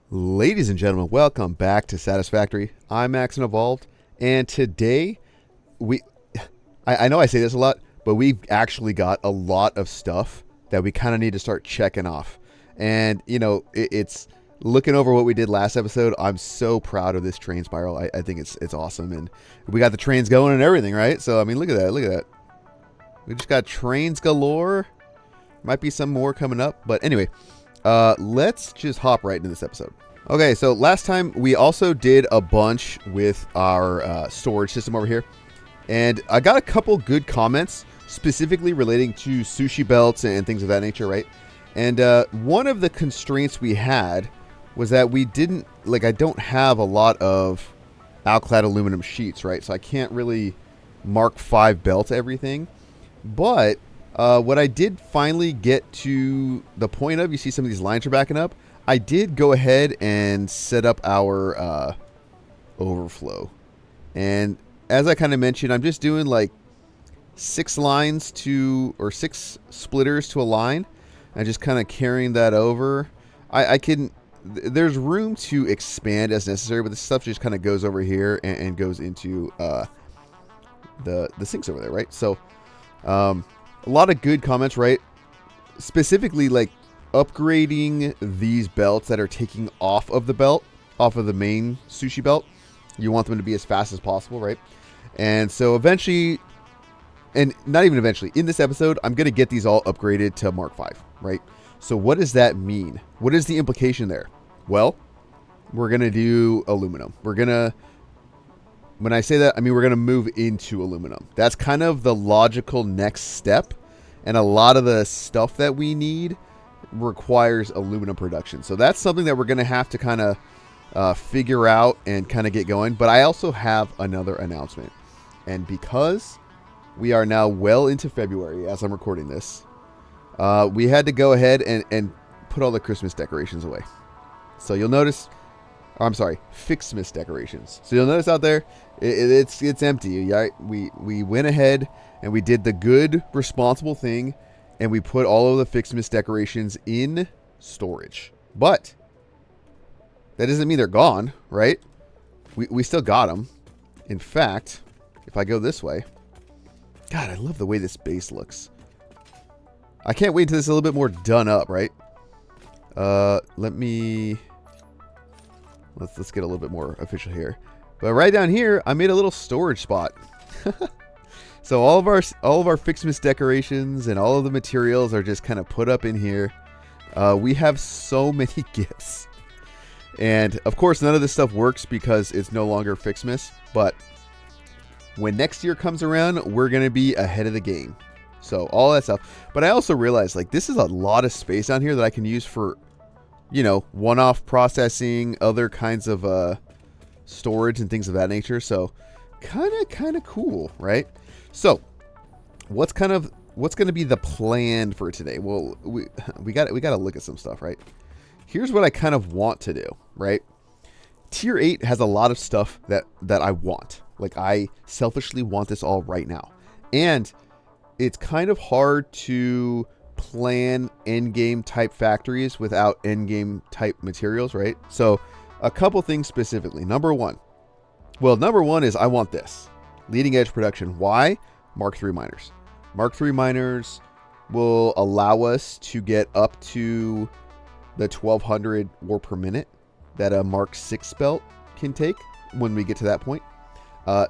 Ladies and gentlemen, welcome back to Satisfactory. I'm AxionEvolved, and today I know I say this a lot, but we've actually got a lot of stuff that we kind of need to start checking off. And, it's looking over what we did last episode. I'm so proud of this train spiral. I think it's awesome, and we got the trains going and everything, right? So, I mean, look at that. We just got trains galore. Might be some more coming up, but anyway. Let's just hop right into this episode. Okay, so last time we also did a bunch with our storage system over here. And I got a couple good comments specifically relating to sushi belts and things of that nature, right? And one of the constraints we had was that we didn't, I don't have a lot of alclad aluminum sheets, right? So I can't really Mark 5 belt everything. But what I did finally get to the point of, you see some of these lines are backing up. I did go ahead and set up our overflow. And as I kind of mentioned, I'm just doing like 6 lines to, or 6 splitters to a line. And just kind of carrying that over. There's room to expand as necessary, but this stuff just kind of goes over here and goes into the sinks over there, right? So, a lot of good comments, right? Specifically, upgrading these belts that are taking off of the belt, off of the main sushi belt. You want them to be as fast as possible, right? And so eventually, and not even eventually, in this episode, I'm going to get these all upgraded to Mark 5, right? So what does that mean? What is the implication there? Well, we're going to do aluminum. When I say that, I mean we're going to move into aluminum. That's kind of the logical next step. And a lot of the stuff that we need requires aluminum production. So that's something that we're going to have to kind of figure out and kind of get going. But I also have another announcement. And because we are now well into February as I'm recording this, we had to go ahead and put all the Christmas decorations away. So you'll notice... I'm sorry, ficsmas decorations. So you'll notice out there, it's empty. Right? We went ahead and we did the good, responsible thing, and we put all of the ficsmas decorations in storage. But that doesn't mean they're gone, right? We still got them. In fact, if I go this way, God, I love the way this base looks. I can't wait until this is a little bit more done up, right? Let's get a little bit more official here. But right down here, I made a little storage spot. So all of our ficsmas decorations and all of the materials are just kind of put up in here. We have so many gifts. And of course, none of this stuff works because it's no longer ficsmas. But when next year comes around, we're going to be ahead of the game. So all that stuff. But I also realized this is a lot of space down here that I can use for, one-off processing, other kinds of storage and things of that nature. So kind of cool, right? So what's going to be the plan for today? Well, we got to look at some stuff, right? Here's what I kind of want to do, right? Tier 8 has a lot of stuff that I want. I selfishly want this all right now. And it's kind of hard to plan endgame type factories without endgame type materials, right? So a couple things specifically. Number one is I want this leading edge production. Why? Mark 3 miners. Mark 3 miners will allow us to get up to the 1200 ore per minute that a Mark 6 belt can take when we get to that point.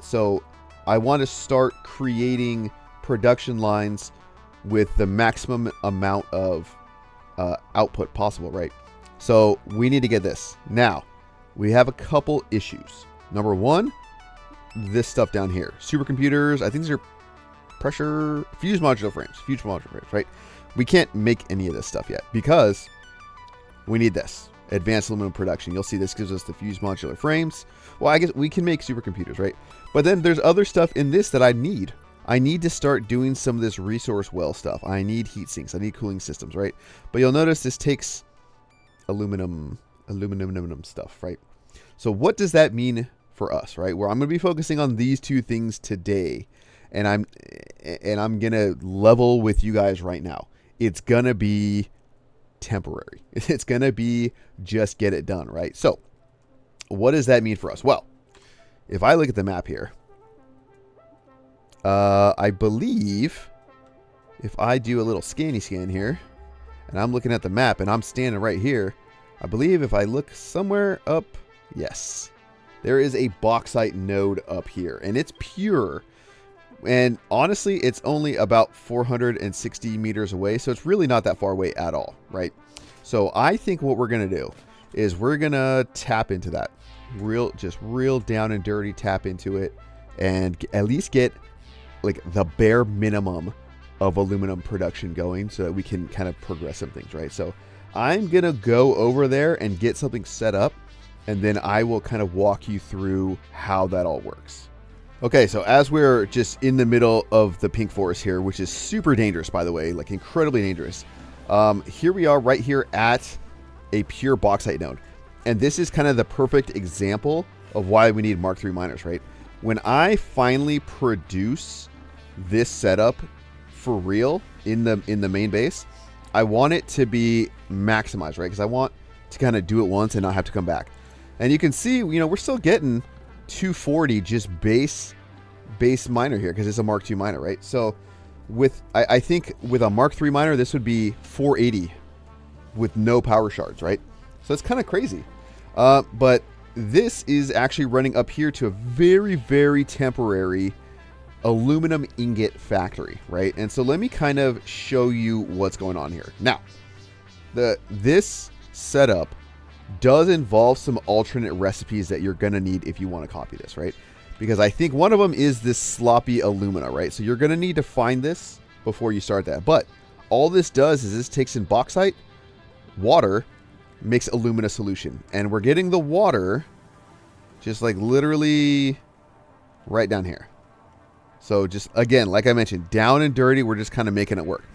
So I want to start creating production lines with the maximum amount of output possible, right? So we need to get this. Now, we have a couple issues. Number one, this stuff down here. Supercomputers, I think these are pressure fused modular frames, right? We can't make any of this stuff yet because we need this. Advanced aluminum production. You'll see this gives us the fused modular frames. Well, I guess we can make supercomputers, right? But then there's other stuff in this that I need. I need to start doing some of this resource well stuff. I need heat sinks. I need cooling systems, right? But you'll notice this takes aluminum stuff, right? So what does that mean for us, right? Where I'm going to be focusing on these two things today, and I'm going to level with you guys right now. It's going to be temporary. It's going to be just get it done, right? So what does that mean for us? Well, if I look at the map here, I believe if I do a little scanny scan here, and I'm looking at the map and I'm standing right here, I believe if I look somewhere up, yes, there is a bauxite node up here, and it's pure. And honestly, it's only about 460 meters away, so it's really not that far away at all, right? So I think what we're going to do is we're going to tap into that. Just real down and dirty tap into it, and at least get like the bare minimum of aluminum production going so that we can kind of progress some things, right? So I'm going to go over there and get something set up, and then I will kind of walk you through how that all works. Okay, so as we're just in the middle of the pink forest here, which is super dangerous, by the way, like incredibly dangerous. Here we are right here at a pure bauxite node. And this is kind of the perfect example of why we need Mark III miners, right? When I finally produce this setup for real in the main base, I want it to be maximized, right? Because I want to kind of do it once and not have to come back. And you can see, you know, we're still getting 240 just base miner here because it's a Mark II miner, right? So with I think with a Mark III miner, this would be 480 with no power shards, right? So it's kind of crazy. But this is actually running up here to a very, very temporary aluminum ingot factory, right? And so let me kind of show you what's going on here. Now, this setup does involve some alternate recipes that you're going to need if you want to copy this, right? Because I think one of them is this sloppy alumina, right? So you're going to need to find this before you start that. But all this does is this takes in bauxite, water, makes alumina solution. And we're getting the water just like literally right down here. So just, again, like I mentioned, down and dirty, we're just kind of making it work.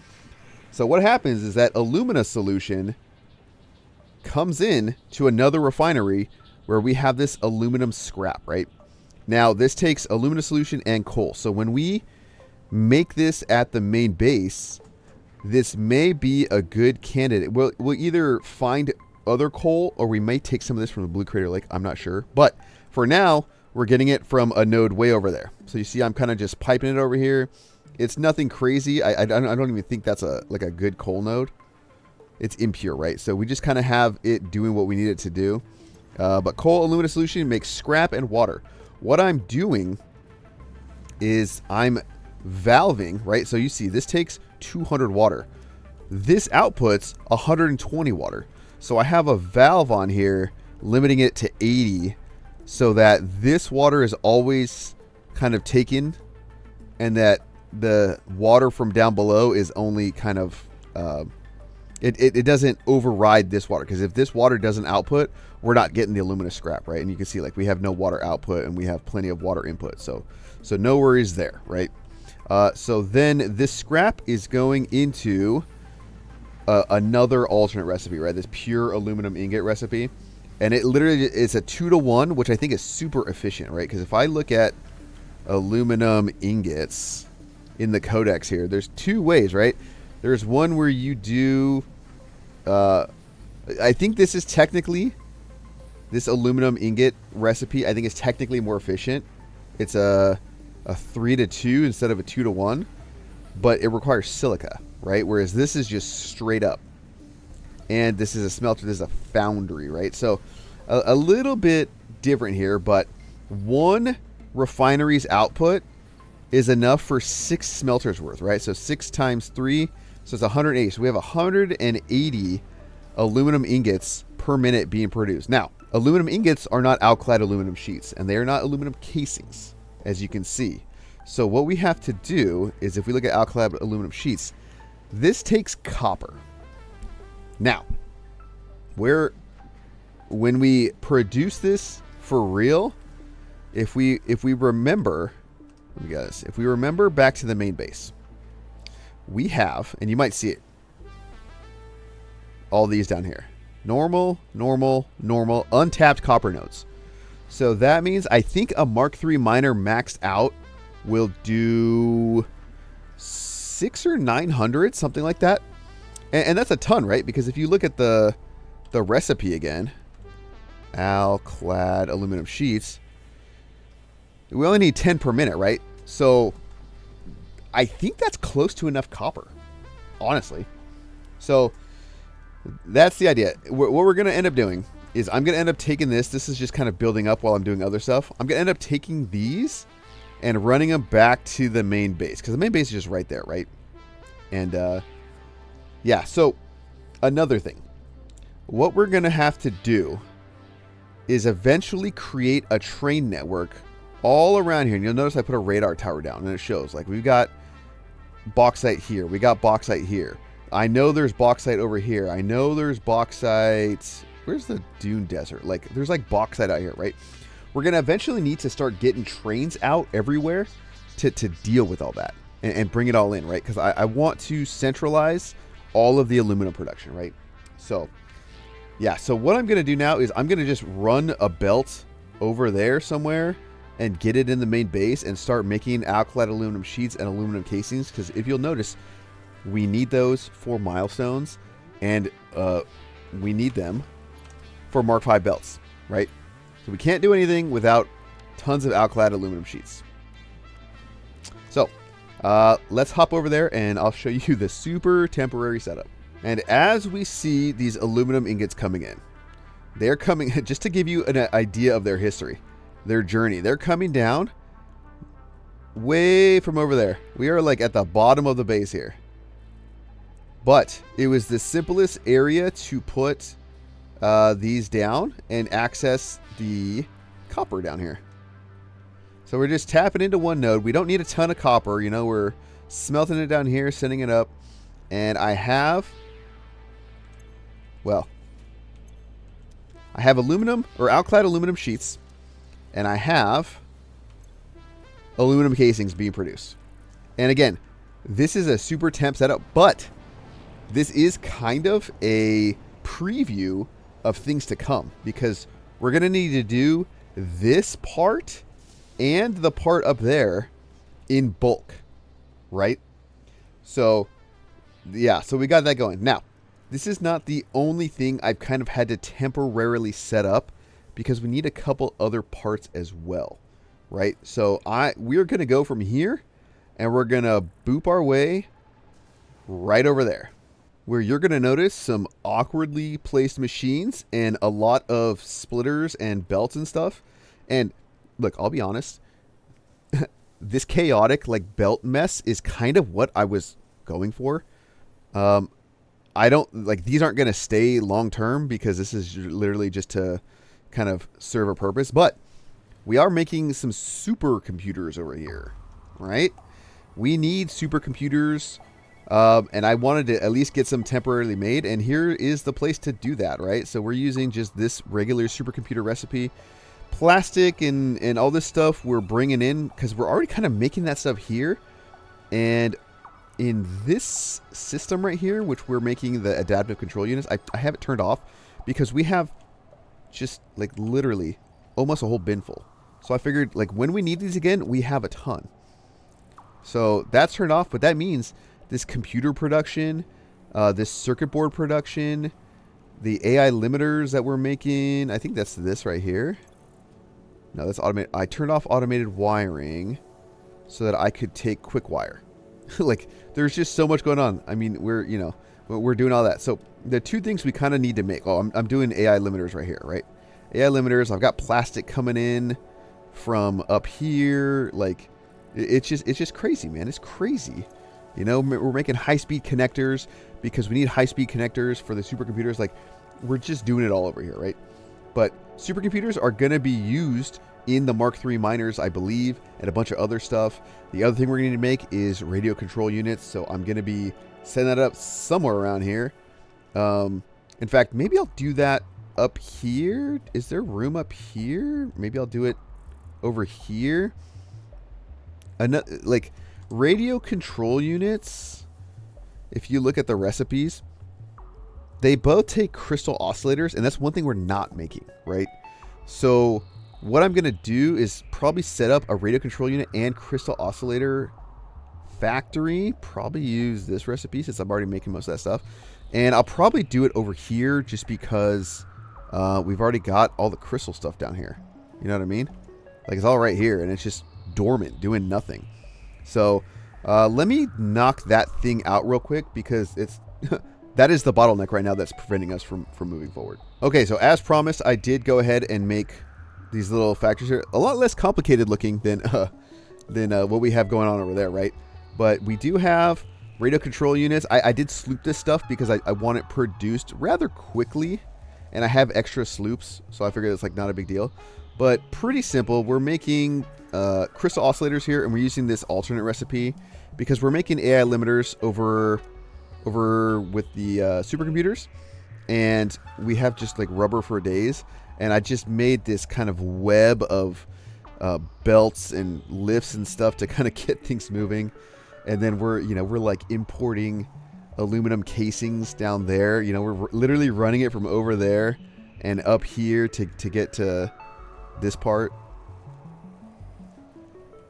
So what happens is that alumina solution comes in to another refinery where we have this aluminum scrap, right? Now, this takes alumina solution and coal. So when we make this at the main base, this may be a good candidate. We'll either find other coal or we may take some of this from the Blue Crater Lake. I'm not sure. But for now, we're getting it from a node way over there. So you see I'm kind of just piping it over here. It's nothing crazy. I don't even think that's like a good coal node. It's impure, right? So we just kind of have it doing what we need it to do. But coal alumina solution makes scrap and water. What I'm doing is I'm valving, right? So you see this takes 200 water. This outputs 120 water. So I have a valve on here limiting it to 80 so that this water is always kind of taken and that the water from down below is only kind of... It doesn't override this water, because if this water doesn't output, we're not getting the alumina scrap, right? And you can see like we have no water output and we have plenty of water input. So no worries there, right? So then this scrap is going into another alternate recipe, right? This pure aluminum ingot recipe. And it literally is a 2-to-1, which I think is super efficient, right? Because if I look at aluminum ingots in the codex here, there's two ways, right? There's one where you do... I think this is technically, this aluminum ingot recipe, I think is technically more efficient. It's a 3-to-2 instead of a 2-to-1, but it requires silica, right? Whereas this is just straight up. And this is a smelter, this is a foundry, right? So a little bit different here, but one refinery's output is enough for 6 smelters worth, right? So 6 times 3, so it's 180. So we have 180 aluminum ingots per minute being produced. Now, aluminum ingots are not alclad aluminum sheets, and they are not aluminum casings, as you can see. So what we have to do is, if we look at alclad aluminum sheets, this takes copper. Now, when we produce this for real, if we remember, let me get this. If we remember back to the main base, we have, and you might see it, all these down here. Normal, normal, normal, untapped copper nodes. So that means I think a Mark III miner maxed out will do 600 or 900, something like that. And that's a ton, right? Because if you look at the recipe again, alclad aluminum sheets, we only need 10 per minute, right? So I think that's close to enough copper, honestly. So that's the idea. What we're going to end up doing is I'm going to end up taking this. This is just kind of building up while I'm doing other stuff. I'm going to end up taking these and running them back to the main base, because the main base is just right there, right? And yeah, so another thing. What we're going to have to do is eventually create a train network all around here. And you'll notice I put a radar tower down, and it shows like we've got bauxite here. We got bauxite here. I know there's bauxite over here. I know there's bauxite. Where's the dune desert? Like, there's like bauxite out here, right? We're going to eventually need to start getting trains out everywhere to deal with all that and bring it all in, right? Because I want to centralize all of the aluminum production, right? So, yeah. So what I'm going to do now is I'm going to just run a belt over there somewhere and get it in the main base and start making alclad aluminum sheets and aluminum casings. Because if you'll notice, we need those for milestones, and we need them for Mark V belts, right? So we can't do anything without tons of alclad aluminum sheets. So let's hop over there and I'll show you the super temporary setup. And as we see these aluminum ingots coming in, they're coming, just to give you an idea of their history, their journey, they're coming down way from over there. We are like at the bottom of the base here. But it was the simplest area to put these down and access the copper down here. So we're just tapping into one node. We don't need a ton of copper. You know, we're smelting it down here, sending it up. And I have aluminum or alclad aluminum sheets. And I have aluminum casings being produced. And again, this is a super temp setup, but this is kind of a preview of things to come, because we're going to need to do this part and the part up there in bulk, right? So, yeah, so we got that going. Now, this is not the only thing I've kind of had to temporarily set up, because we need a couple other parts as well, right? So we're going to go from here, and we're going to boop our way right over there, where you're going to notice some awkwardly placed machines and a lot of splitters and belts and stuff. And look, I'll be honest, this chaotic like belt mess is kind of what I was going for. I don't like, these aren't going to stay long term, because this is literally just to kind of serve a purpose. But we are making some supercomputers over here, right? We need supercomputers. And I wanted to at least get some temporarily made, and here is the place to do that, right? So we're using just this regular supercomputer recipe. Plastic and all this stuff we're bringing in, because we're already kind of making that stuff here. And in this system right here, which we're making the adaptive control units, I have it turned off because we have just like literally almost a whole bin full. So I figured like when we need these again, we have a ton. So that's turned off, but that means this computer production, this circuit board production, the AI limiters that we're making. I think that's this right here. No, that's automated. I turned off automated wiring so that I could take quick wire. Like, there's just so much going on. I mean, we're doing all that. So the two things we kind of need to make. Oh, I'm doing AI limiters right here, right? AI limiters. I've got plastic coming in from up here. Like, it's just crazy, man. It's crazy. You know, we're making high-speed connectors because we need high-speed connectors for the supercomputers. Like, we're just doing it all over here, right? But supercomputers are going to be used in the Mark III miners, I believe, and a bunch of other stuff. The other thing we're going to need to make is radio control units. So I'm going to be setting that up somewhere around here. In fact, maybe I'll do that up here. Is there room up here? Maybe I'll do it over here. Another, like, radio control units, if you look at the recipes, they both take crystal oscillators, and that's one thing we're not making, right? So what I'm going to do is probably set up a radio control unit and crystal oscillator factory. Probably use this recipe since I'm already making most of that stuff. And I'll probably do it over here just because we've already got all the crystal stuff down here. You know what I mean? Like, it's all right here, and it's just dormant, doing nothing. So let me knock that thing out real quick, because it's that is the bottleneck right now that's preventing us from moving forward. Okay, so as promised, I did go ahead and make these little factories here. A lot less complicated looking than what we have going on over there, right? But we do have radio control units. I did sloop this stuff because I want it produced rather quickly, and I have extra sloops, so I figured it's like not a big deal. But pretty simple. We're making crystal oscillators here, and we're using this alternate recipe because we're making AI limiters over with the supercomputers, and we have just like rubber for days. And I just made this kind of web of belts and lifts and stuff to kind of get things moving. And then we're like importing aluminum casings down there. You know, we're literally running it from over there and up here to get to this part.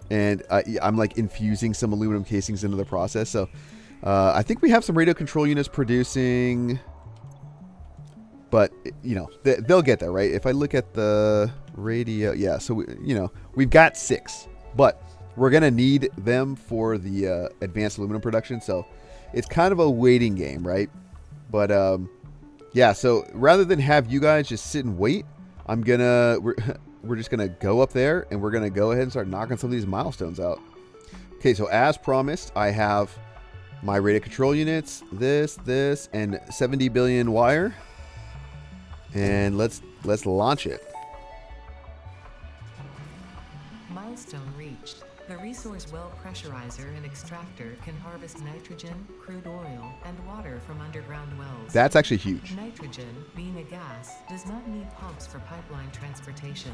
And I'm like infusing some aluminum casings into the process. So I think we have some radio control units producing, but you know, they'll get there, right? If I look at the radio, yeah, so we've got 6, but we're gonna need them for the advanced aluminum production. So it's kind of a waiting game, right? But yeah, so rather than have you guys just sit and wait, we're just gonna go up there, and we're gonna go ahead and start knocking some of these milestones out. Okay, so as promised, I have my radio control units, this, and 70 billion wire, and let's launch it. Milestone reached. The resource well pressurizer and extractor can harvest nitrogen, crude oil, and water from underground wells. That's actually huge. Nitrogen, being a gas, does not need pumps for pipeline transportation.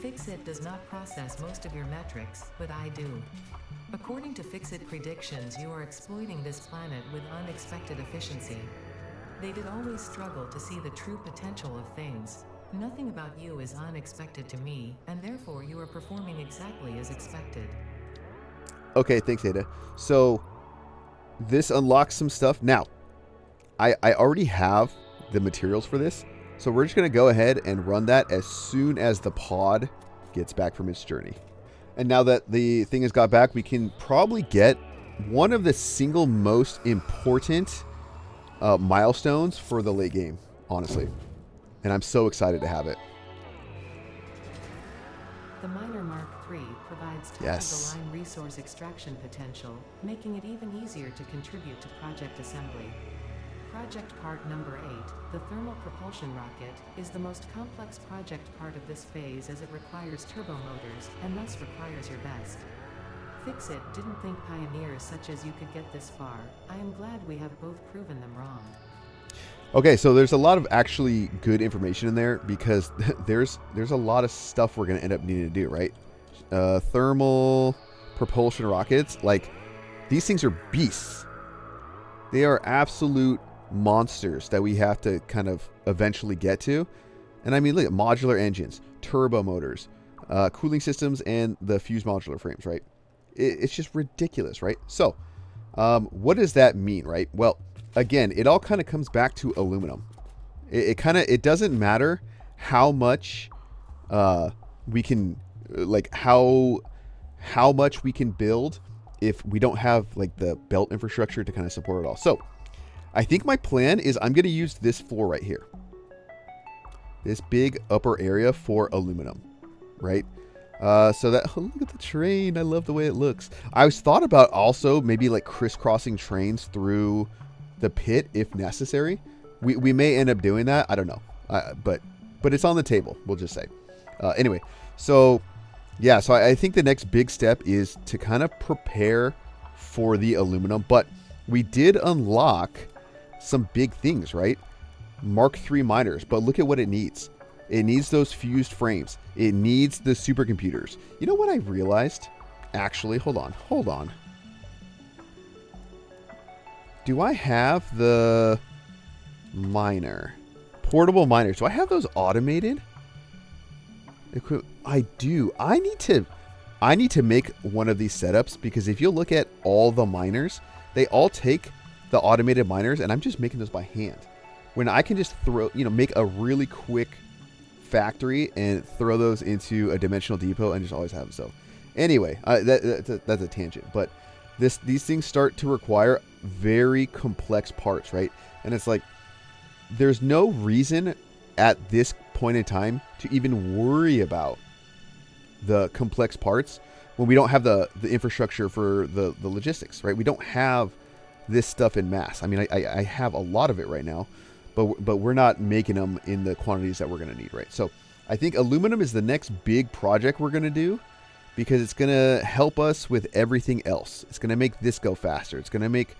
Fixit does not process most of your metrics, but I do. According to Fixit predictions, you are exploiting this planet with unexpected efficiency. They did always struggle to see the true potential of things. Nothing about you is unexpected to me, and therefore you are performing exactly as expected. Okay, thanks, Ada. So this unlocks some stuff. Now, I already have the materials for this, so we're just going to go ahead and run that as soon as the pod gets back from its journey. And now that the thing has got back, we can probably get one of the single most important milestones for the late game, honestly. And I'm so excited to have it. The Miner Mark III provides top-of-the-line resource extraction potential, making it even easier to contribute to project assembly. Project part number 8, the thermal propulsion rocket, is the most complex project part of this phase, as it requires turbo motors, and thus requires your best. Fixit didn't think pioneers such as you could get this far. I am glad we have both proven them wrong. Okay, so there's a lot of actually good information in there, because there's a lot of stuff we're going to end up needing to do, right? Thermal propulsion rockets, like, these things are beasts. They are absolute monsters that we have to kind of eventually get to. And I mean, look at modular engines, turbo motors, cooling systems, and the fused modular frames, right? It's just ridiculous, right? So, what does that mean, right? Well, again, it all kind of comes back to aluminum. It doesn't matter how much we can, like, how much we can build if we don't have like the belt infrastructure to kind of support it all. So I think my plan is I'm going to use this floor right here, this big upper area for aluminum, right? So that, oh, look at the train. I love the way it looks. I was thought about also maybe like crisscrossing trains through the pit if necessary. We may end up doing that. I don't know. But it's on the table, we'll just say. Anyway, so yeah, so I think the next big step is to kind of prepare for the aluminum. But we did unlock some big things, right? Mark III miners, but look at what it needs. It needs those fused frames. It needs the supercomputers. You know what I realized? Actually, hold on. Do I have the miner? Portable miners. Do I have those automated? I do. I need to make one of these setups, because if you look at all the miners, they all take the automated miners, and I'm just making those by hand. When I can just throw, make a really quick factory and throw those into a dimensional depot and just always have them. So anyway, that's a tangent, but these things start to require very complex parts, right? And it's like, there's no reason at this point in time to even worry about the complex parts when we don't have the infrastructure for the logistics, right? We don't have this stuff in mass. I mean, I have a lot of it right now, but we're not making them in the quantities that we're going to need, right? So I think aluminum is the next big project we're going to do, because it's going to help us with everything else. It's going to make this go faster. It's going to make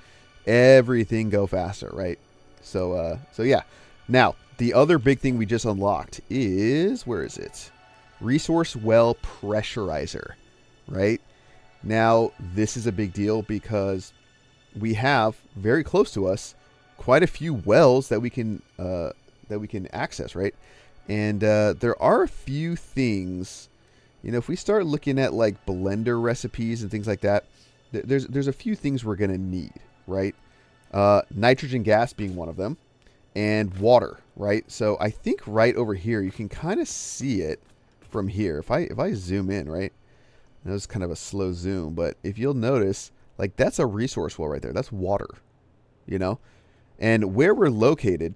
everything go faster, right? So yeah. Now, the other big thing we just unlocked is, where is it? Resource well pressurizer, right? Now, this is a big deal because we have very close to us quite a few wells that we can access, right? And there are a few things, if we start looking at like blender recipes and things like that, there's a few things we're going to need, right? Nitrogen gas being one of them, and water, right? So I think right over here, you can kind of see it from here. If I zoom in, right? That was kind of a slow zoom, but if you'll notice, like that's a resource well right there. That's water, And where we're located,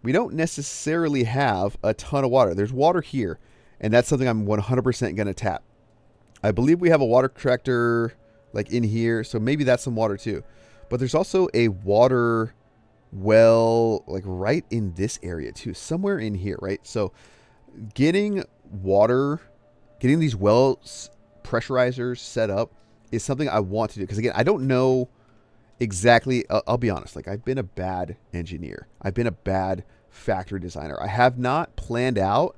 we don't necessarily have a ton of water. There's water here, and that's something I'm 100% going to tap. I believe we have a water tractor like in here, so maybe that's some water too. But there's also a water well like right in this area too, somewhere in here, right? So getting these wells pressurizers set up is something I want to do, because again, I don't know exactly. I'll be honest, like I've been a bad engineer. I've been a bad factory designer. I have not planned out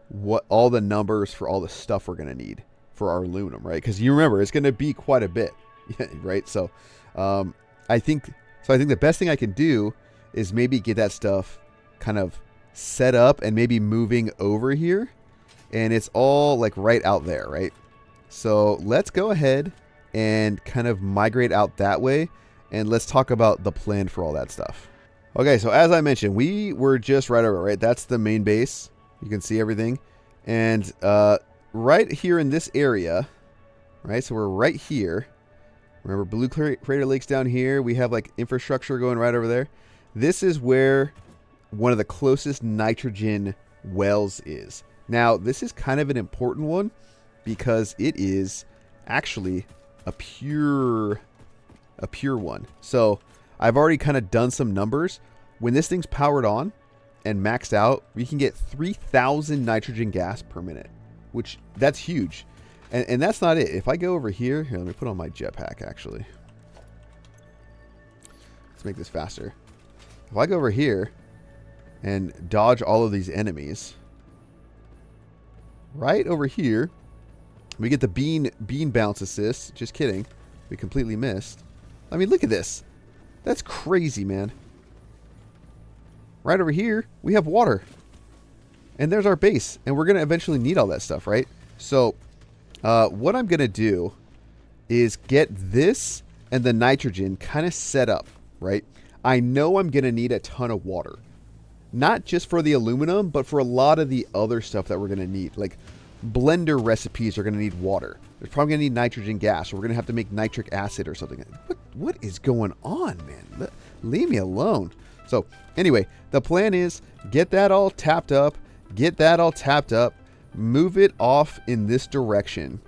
what all the numbers for all the stuff we're going to need for our aluminum, right? Because you remember, it's going to be quite a bit, right? So I think the best thing I can do is maybe get that stuff kind of set up and maybe moving over here, and it's all like right out there, right? So let's go ahead and kind of migrate out that way, and let's talk about the plan for all that stuff. Okay, so as I mentioned, we were just right over, right? That's the main base. You can see everything. And right here in this area, right? So we're right here. Remember, Blue Crater Lake's down here. We have like infrastructure going right over there. This is where one of the closest nitrogen wells is. Now, this is kind of an important one because it is actually a pure one. So I've already kind of done some numbers. When this thing's powered on and maxed out, we can get 3,000 nitrogen gas per minute, which that's huge. And that's not it. If I go over here, let me put on my jetpack actually. Let's make this faster. If I go over here and dodge all of these enemies, right over here, we get the bean bounce assist. Just kidding. We completely missed. I mean, look at this. That's crazy, man. Right over here, we have water. And there's our base. And we're going to eventually need all that stuff, right? So what I'm going to do is get this and the nitrogen kind of set up, right? I know I'm going to need a ton of water. Not just for the aluminum, but for a lot of the other stuff that we're going to need. Like blender recipes are going to need water. There's probably going to need nitrogen gas, or we're going to have to make nitric acid or something. What is going on, man? Leave me alone. So anyway, the plan is get that all tapped up, move it off in this direction.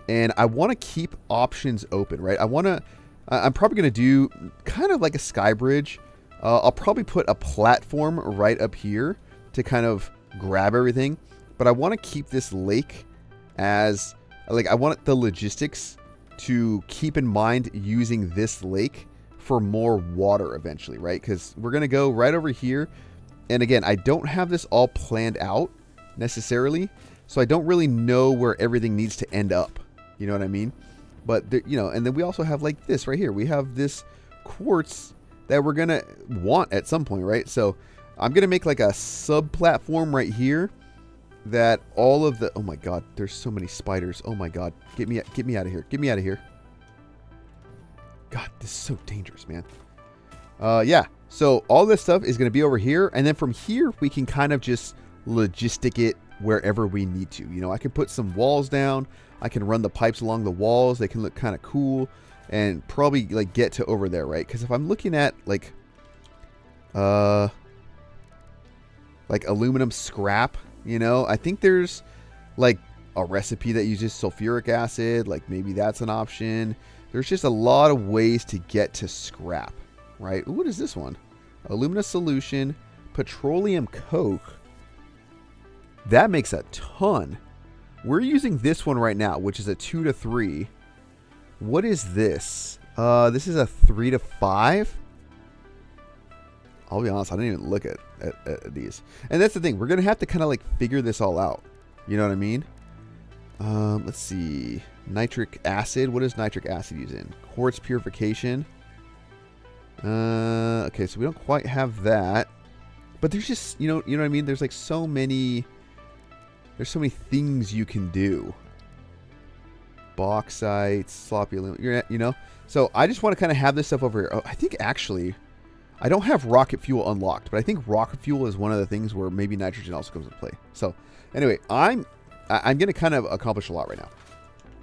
And I want to keep options open, right? I'm probably going to do kind of like a sky bridge. I'll probably put a platform right up here to kind of grab everything. But I want to keep this lake as, like, I want the logistics to keep in mind using this lake for more water eventually, right? Because we're going to go right over here. And again, I don't have this all planned out necessarily. So I don't really know where everything needs to end up. You know what I mean? But, and then we also have like this right here. We have this quartz that we're going to want at some point, right? So I'm going to make like a sub-platform right here that all of the... Oh my god, there's so many spiders. Oh my god. Get me out of here. Get me out of here. God, this is so dangerous, man. Yeah. So all this stuff is going to be over here. And then from here, we can kind of just logistic it wherever we need to. You know, I can put some walls down. I can run the pipes along the walls. They can look kind of cool and probably like get to over there, right? Because if I'm looking at like aluminum scrap, you know, I think there's like a recipe that uses sulfuric acid. Like maybe that's an option. There's just a lot of ways to get to scrap, right? Ooh, what is this one? Alumina solution, petroleum coke. That makes a ton. We're using this one right now, which is a 2 to 3. What is this? This is a 3 to 5. I'll be honest, I didn't even look at these. And that's the thing. We're going to have to kind of like figure this all out. You know what I mean? Let's see. Nitric acid. What does nitric acid use in? Quartz purification. Okay, so we don't quite have that. But there's just, you know what I mean? There's like so many... There's so many things you can do. Bauxite, sloppy aluminum, you know? So I just want to kind of have this stuff over here. Oh, I think actually, I don't have rocket fuel unlocked, but I think rocket fuel is one of the things where maybe nitrogen also comes into play. So anyway, I'm going to kind of accomplish a lot right now.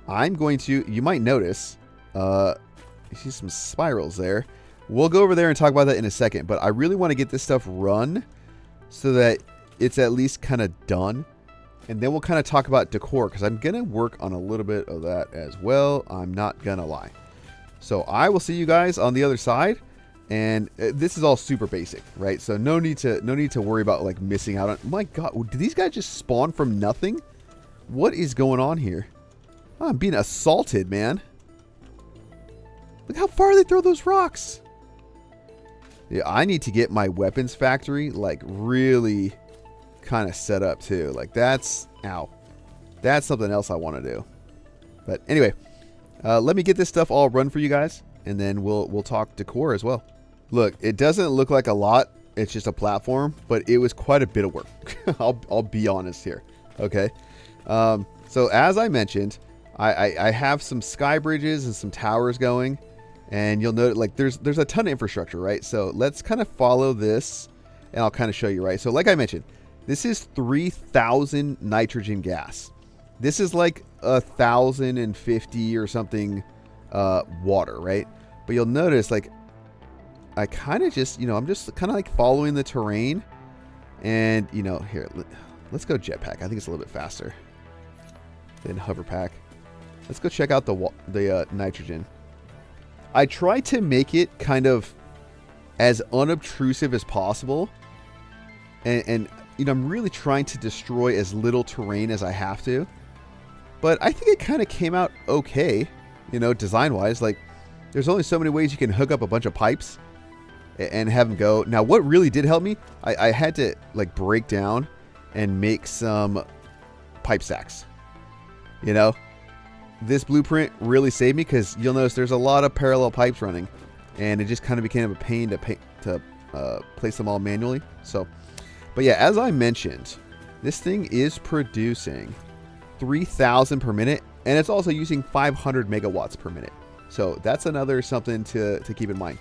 I'm going to, you might notice, you see some spirals there. We'll go over there and talk about that in a second, but I really want to get this stuff run so that it's at least kind of done. And then we'll kind of talk about decor, because I'm going to work on a little bit of that as well. I'm not going to lie. So I will see you guys on the other side. And this is all super basic, right? So no need to worry about like missing out on. My God, did these guys just spawn from nothing? What is going on here? Oh, I'm being assaulted, man. Look how far they throw those rocks. Yeah, I need to get my weapons factory like really kind of set up too. Like that's something else I want to do. But anyway, let me get this stuff all run for you guys, and then we'll talk decor as well. Look, it doesn't look like a lot. It's just a platform, but it was quite a bit of work. I'll be honest here. Okay. So as I mentioned, I have some sky bridges and some towers going, and you'll note like there's a ton of infrastructure, right? So let's kind of follow this, and I'll kind of show you, right? So like I mentioned, this is 3,000 nitrogen gas. This is like 1,050 or something water, right? But you'll notice like I kind of just, I'm just kind of like following the terrain, and here, let's go jetpack. I think it's a little bit faster than hoverpack. Let's go check out the nitrogen. I try to make it kind of as unobtrusive as possible, and I'm really trying to destroy as little terrain as I have to. But I think it kind of came out okay, design-wise. Like, there's only so many ways you can hook up a bunch of pipes and have them go. Now, what really did help me, I had to, like, break down and make some pipe stacks. This blueprint really saved me, because you'll notice there's a lot of parallel pipes running, and it just kind of became a pain to place them all manually. So, but yeah, as I mentioned, this thing is producing 3,000 per minute, and it's also using 500 megawatts per minute. So that's another something to keep in mind.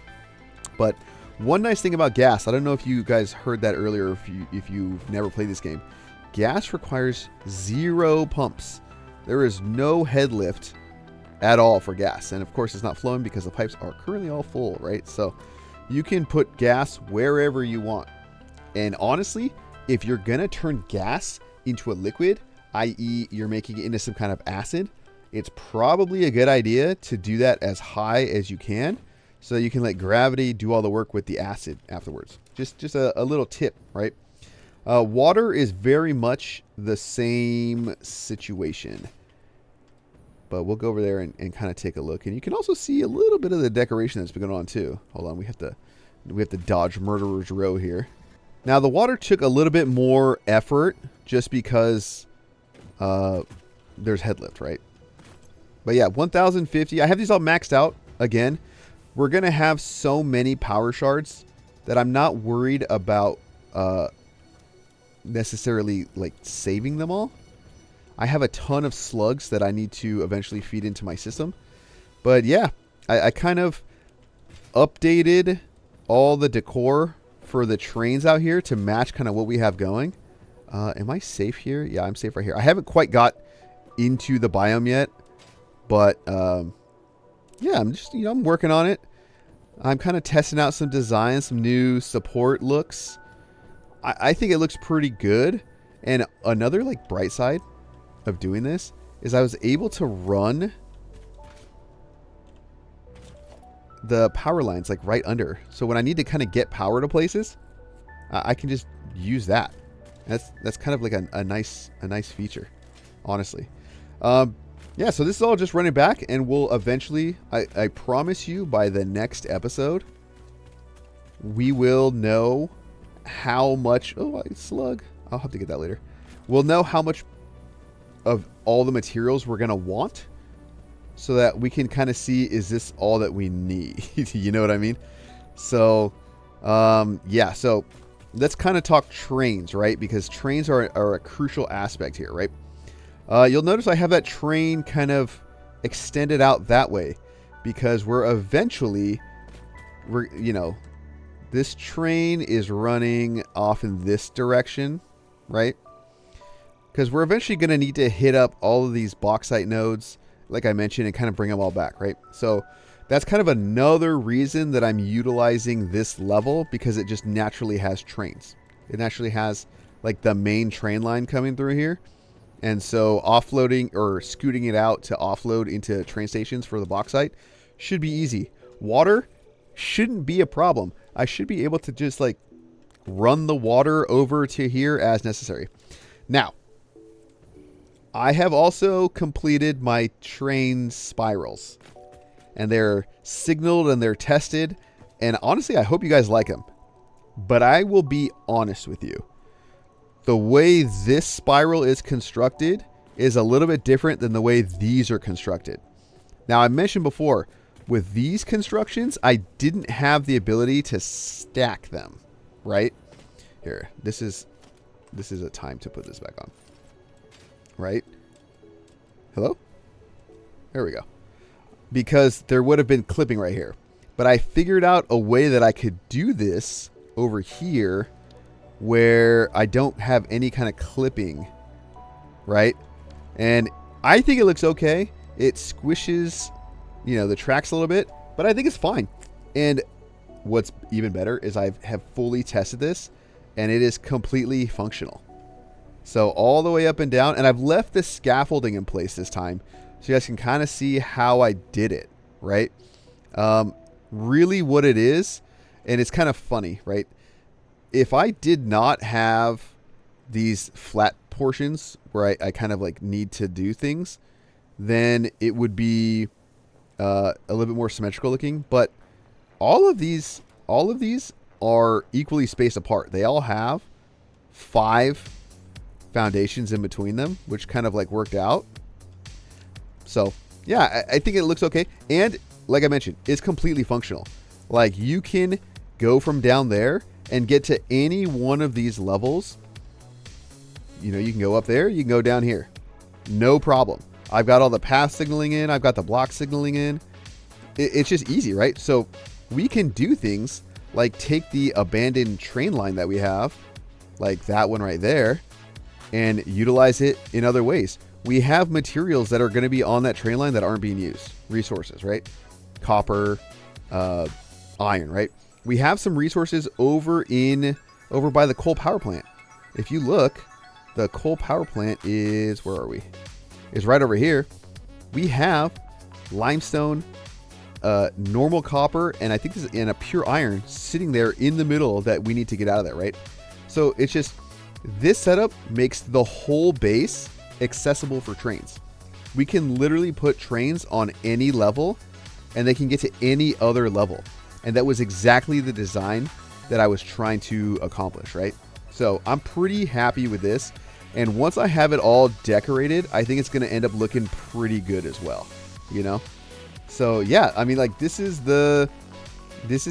But one nice thing about gas, I don't know if you guys heard that earlier, if you've never played this game, gas requires 0 pumps. There is no head lift at all for gas. And of course it's not flowing because the pipes are currently all full, right? So you can put gas wherever you want. And honestly, if you're going to turn gas into a liquid, i.e. you're making it into some kind of acid, it's probably a good idea to do that as high as you can, so you can let gravity do all the work with the acid afterwards. Just a little tip, right? Water is very much the same situation. But we'll go over there and kind of take a look. And you can also see a little bit of the decoration that's been going on too. Hold on, we have to dodge Murderer's Row here. Now the water took a little bit more effort just because there's head lift, right? But yeah, 1,050. I have these all maxed out. Again, we're going to have so many power shards that I'm not worried about necessarily like saving them all. I have a ton of slugs that I need to eventually feed into my system. But yeah, I kind of updated all the decor for the trains out here to match kind of what we have going. Am I safe here? Yeah, I'm safe right here. I haven't quite got into the biome yet, but yeah, I'm just, I'm working on it. I'm kind of testing out some designs, some new support looks. I think it looks pretty good. And another like bright side of doing this is I was able to run the power lines like right under. So when I need to kind of get power to places, I can just use that. That's kind of like a nice feature, honestly. Yeah, so this is all just running back, and we'll eventually, I promise you, by the next episode, we will know how much. Oh, slug. I'll have to get that later. We'll know how much of all the materials we're going to want, so that we can kind of see, is this all that we need? You know what I mean? So, yeah, so let's kind of talk trains, right? Because trains are a crucial aspect here, right? You'll notice I have that train kind of extended out that way because this train is running off in this direction, right? Because we're eventually going to need to hit up all of these bauxite nodes, like I mentioned, and kind of bring them all back, right? So that's kind of another reason that I'm utilizing this level, because it just naturally has trains. It naturally has like the main train line coming through here. And so offloading or scooting it out to offload into train stations for the bauxite should be easy. Water shouldn't be a problem. I should be able to just like run the water over to here as necessary. Now, I have also completed my train spirals, and they're signaled and they're tested. And honestly, I hope you guys like them. But I will be honest with you. The way this spiral is constructed is a little bit different than the way these are constructed. Now, I mentioned before, with these constructions, I didn't have the ability to stack them, right? Here, this is a time to put this back on. Right? Hello? There we go. Because there would have been clipping right here. But I figured out a way that I could do this over here where I don't have any kind of clipping, right? And I think it looks okay. It squishes, the tracks a little bit, but I think it's fine. And what's even better is I have fully tested this, and it is completely functional. So all the way up and down, and I've left the scaffolding in place this time, so you guys can kind of see how I did it, right? Really what it is, and it's kind of funny, right? If I did not have these flat portions where I kind of like need to do things, then it would be a little bit more symmetrical looking. But all of these are equally spaced apart. They all have 5 foundations in between them, which kind of like worked out. So yeah, I think it looks okay. And like I mentioned, it's completely functional. Like you can go from down there and get to any one of these levels. You can go up there, you can go down here. No problem. I've got all the path signaling in. I've got the block signaling in. It's just easy, right? So we can do things like take the abandoned train line that we have, like that one right there, and utilize it in other ways. We have materials that are going to be on that train line that aren't being used. Resources, right? Copper, iron, right? We have some resources over by the coal power plant. If you look, the coal power plant is, where are we? Is right over here. We have limestone, normal copper, and I think this is in a pure iron sitting there in the middle that we need to get out of there, right? So it's just, this setup makes the whole base accessible for trains. We can literally put trains on any level, and they can get to any other level. And that was exactly the design that I was trying to accomplish, right? So I'm pretty happy with this. And once I have it all decorated, I think it's going to end up looking pretty good as well, So yeah, I mean, like this is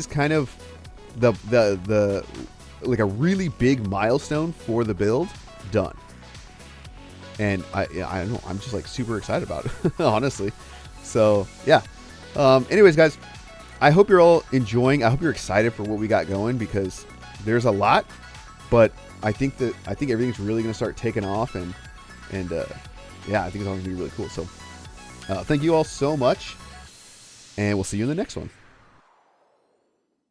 kind of the like a really big milestone for the build done. And I don't know, I'm just like super excited about it, honestly. So yeah. Anyways, guys, I hope you're all enjoying. I hope you're excited for what we got going, because there's a lot, but I think everything's really going to start taking off, and yeah, I think it's all going to be really cool. So thank you all so much, and we'll see you in the next one.